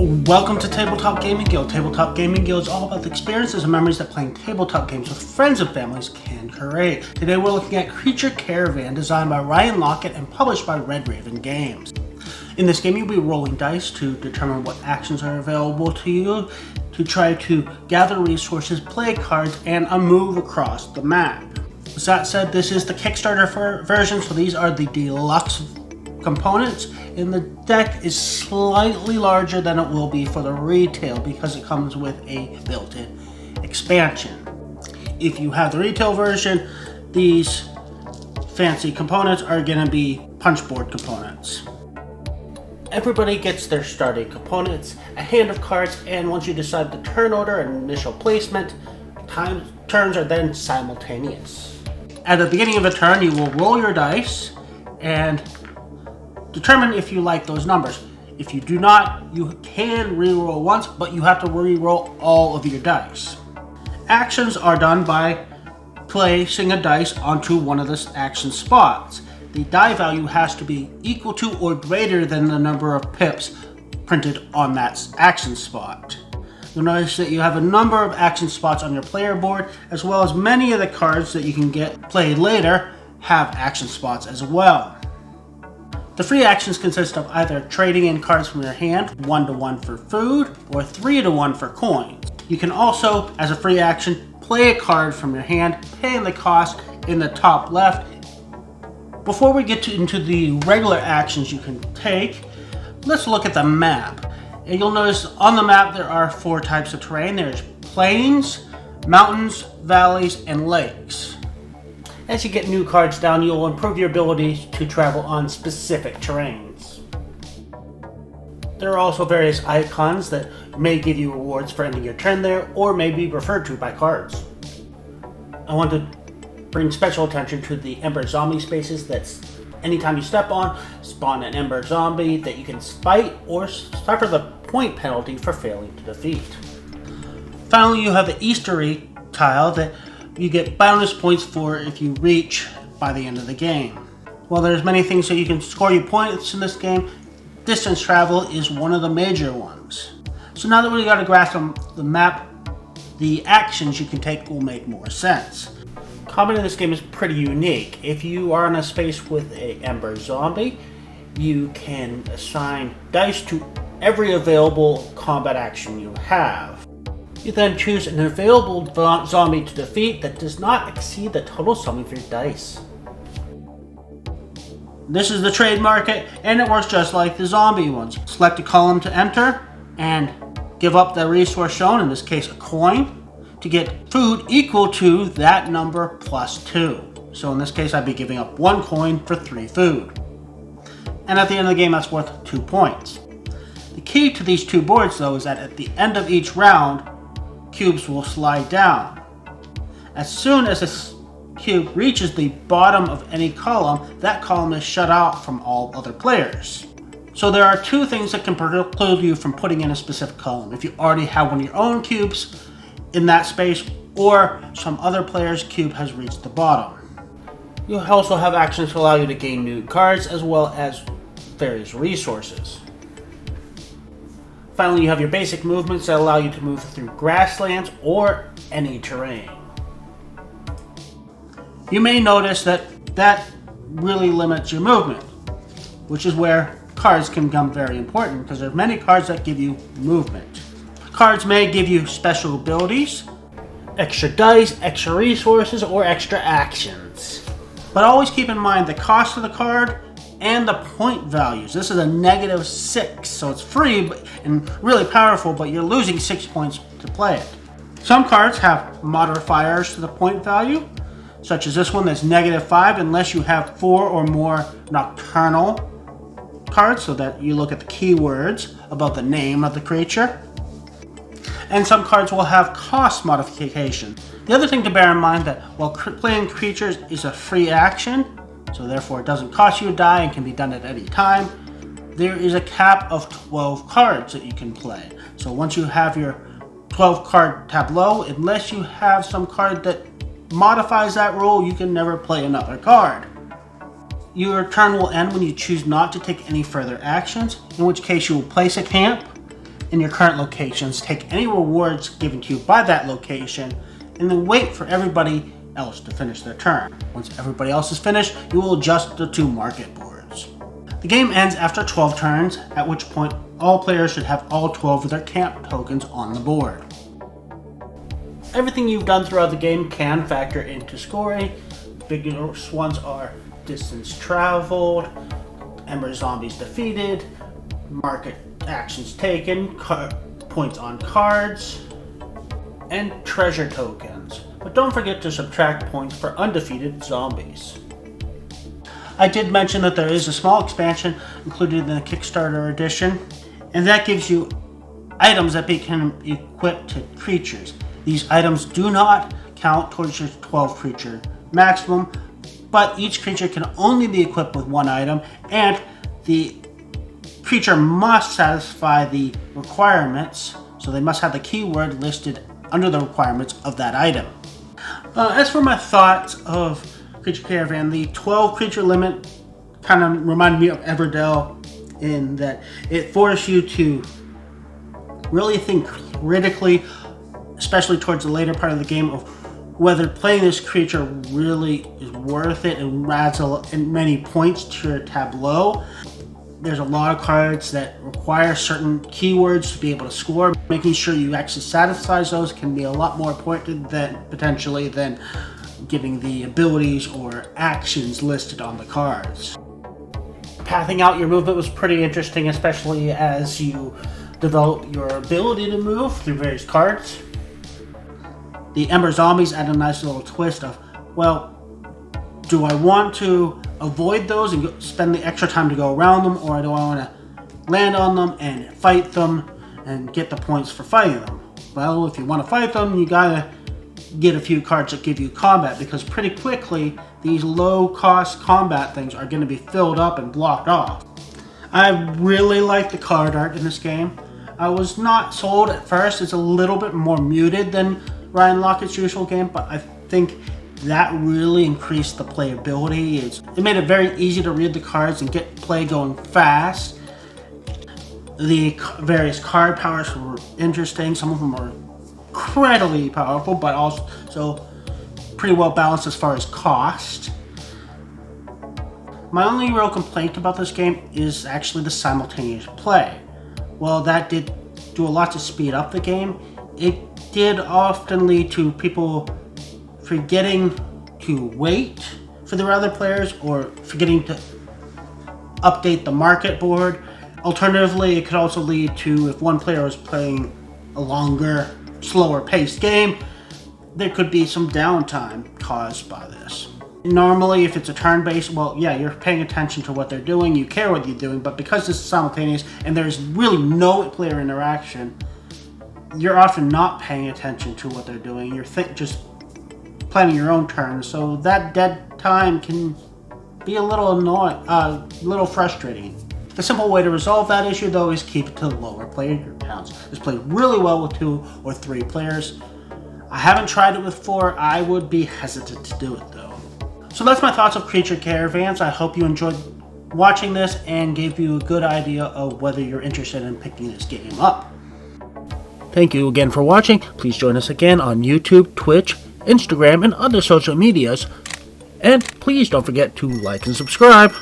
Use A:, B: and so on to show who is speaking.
A: Welcome to Tabletop Gaming Guild. Tabletop Gaming Guild is all about the experiences and memories that playing tabletop games with friends and families can create. Today we're looking at Creature Caravan, designed by Ryan Lockett and published by Red Raven Games. In this game you'll be rolling dice to determine what actions are available to you, to try to gather resources, play cards, and move across the map. With that said, this is the Kickstarter version, so these are the deluxe components, and the deck is slightly larger than it will be for the retail because it comes with a built-in expansion. If you have the retail version, these fancy components are going to be punchboard components. Everybody gets their starting components, a hand of cards, and once you decide the turn order and initial placement, turns are then simultaneous. At the beginning of a turn, you will roll your dice and determine if you like those numbers. If you do not, you can re-roll once, but you have to re-roll all of your dice. Actions are done by placing a dice onto one of the action spots. The die value has to be equal to or greater than the number of pips printed on that action spot. You'll notice that you have a number of action spots on your player board, as well as many of the cards that you can get played later have action spots as well. The free actions consist of either trading in cards from your hand, 1-to-1 for food, or 3-to-1 for coins. You can also, as a free action, play a card from your hand, paying the cost in the top left. Before we get into the regular actions you can take, let's look at the map. And you'll notice on the map there are 4 types of terrain. There's plains, mountains, valleys, and lakes. As you get new cards down, you'll improve your ability to travel on specific terrains. There are also various icons that may give you rewards for ending your turn there, or may be referred to by cards. I want to bring special attention to the Ember Zombie spaces. That's anytime you step on, spawn an Ember Zombie that you can fight or suffer the point penalty for failing to defeat. Finally, you have the Easter egg tile that you get bonus points for if you reach by the end of the game. While there's many things that you can score you points in this game, distance travel is one of the major ones. So now that we got a grasp on the map, the actions you can take will make more sense. Combat in this game is pretty unique. If you are in a space with a Ember Zombie, you can assign dice to every available combat action you have. You then choose an available zombie to defeat that does not exceed the total sum of your dice. This is the trade market, and it works just like the zombie ones. Select a column to enter, and give up the resource shown, in this case a coin, to get food equal to that number plus 2. So in this case I'd be giving up 1 coin for 3 food. And at the end of the game that's worth 2 points. The key to these 2 boards though is that at the end of each round, cubes will slide down. As soon as this cube reaches the bottom of any column, that column is shut out from all other players. So there are 2 things that can preclude you from putting in a specific column. If you already have one of your own cubes in that space, or some other player's cube has reached the bottom. You'll also have actions to allow you to gain new cards as well as various resources. Finally, you have your basic movements that allow you to move through grasslands or any terrain. You may notice that really limits your movement, which is where cards can become very important because there are many cards that give you movement. Cards may give you special abilities, extra dice, extra resources, or extra actions. But always keep in mind the cost of the card and the point values. This is a -6, so it's free and really powerful, but you're losing 6 points to play it. Some cards have modifiers to the point value, such as this one that's -5 unless you have 4 or more nocturnal cards, so that you look at the keywords above the name of the creature. And some cards will have cost modification. The other thing to bear in mind that while playing creatures is a free action, so therefore it doesn't cost you a die and can be done at any time, there is a cap of 12 cards that you can play. So once you have your 12 card tableau, unless you have some card that modifies that rule, you can never play another card. Your turn will end when you choose not to take any further actions, in which case you will place a camp, in your current locations, take any rewards given to you by that location, and then wait for everybody else to finish their turn. Once everybody else is finished, you will adjust the 2 market boards. The game ends after 12 turns, at which point all players should have all 12 of their camp tokens on the board. Everything you've done throughout the game can factor into scoring. The biggest ones are distance traveled, Ember Zombies defeated, market actions taken, points on cards, and treasure tokens. But don't forget to subtract points for undefeated zombies. I did mention that there is a small expansion included in the Kickstarter edition, and that gives you items that can be equipped to creatures. These items do not count towards your 12 creature maximum, but each creature can only be equipped with 1 item, and the creature must satisfy the requirements, so they must have the keyword listed under the requirements of that item. As for my thoughts of Creature Caravan, the 12 creature limit kind of reminded me of Everdell in that it forced you to really think critically, especially towards the later part of the game, of whether playing this creature really is worth it and adds many points to your tableau. There's a lot of cards that require certain keywords to be able to score. Making sure you actually satisfy those can be a lot more important than potentially than getting the abilities or actions listed on the cards. Pathing out your movement was pretty interesting, especially as you develop your ability to move through various cards. The Ember Zombies add a nice little twist of, well, do I want to avoid those and spend the extra time to go around them, or do I want to land on them and fight them and get the points for fighting them? Well, if you want to fight them, you gotta get a few cards that give you combat, because pretty quickly these low cost combat things are going to be filled up and blocked off. I really like the card art in this game. I was not sold at first. It's a little bit more muted than Ryan Lockett's usual game, but I think that really increased the playability. It made it very easy to read the cards and get play going fast. The various card powers were interesting. Some of them were incredibly powerful, but also pretty well balanced as far as cost. My only real complaint about this game is actually the simultaneous play. While that did do a lot to speed up the game, it did often lead to people forgetting to wait for the other players or forgetting to update the market board. Alternatively, it could also lead to, if one player was playing a longer, slower paced game, there could be some downtime caused by this. Normally, if it's a turn-based, well, yeah, you're paying attention to what they're doing, you care what you're doing, but because this is simultaneous and there's really no player interaction, you're often not paying attention to what they're doing. You're just planning your own turn, so that dead time can be a little annoying, little frustrating. The simple way to resolve that issue, though, is keep it to lower player counts. This plays really well with 2 or 3 players. I haven't tried it with 4. I would be hesitant to do it, though. So that's my thoughts of Creature Caravans. I hope you enjoyed watching this and gave you a good idea of whether you're interested in picking this game up. Thank you again for watching. Please join us again on YouTube, Twitch, Instagram, and other social medias. And please don't forget to like and subscribe.